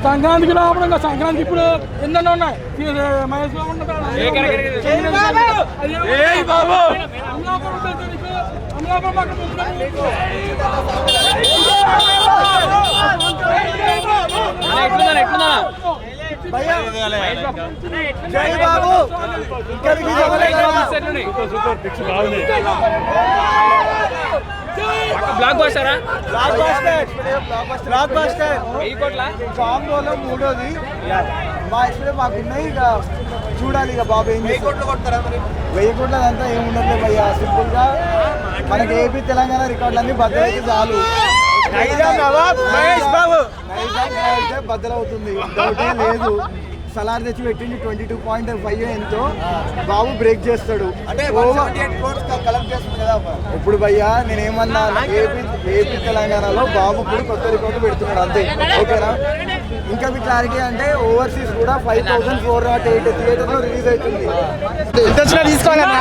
సంక్రాంతికి రావడం ఇంకా సంక్రాంతి ఇప్పుడు ఎన్నెన్నో ఉన్నాయి Mahesh Babu black బస్టరా block buster కాంబోలో మూడోది ఇప్పుడే మాకున్నాయి. ఇక చూడాలి ఇక బాబు ఏం 1000 కోట్ల అంతా ఏముండట్లే భయ్య. సింపుల్ గా మనకి ఏపీ తెలంగాణ రికార్డులన్నీ బద్దలైతే చాలు. బద్దలవుతుంది డౌటే లేదు. సలార్ తెచ్చి పెట్టింది 22.5 ఎంతో. బాబు బ్రేక్ చేస్తాడు ఇప్పుడు భయ్యా. నేనేమన్నా ఏపీ తెలంగాణలో బాబు ఇప్పుడు కొత్త రికార్డు పెడుతున్నాడు అంతే. ఓకేనా? ఇంకా మీ క్లారిటీ అంటే ఓవర్సీస్ కూడా 5408 థియేటర్లో రిలీజ్ అవుతుంది. తీసుకోవాలన్నా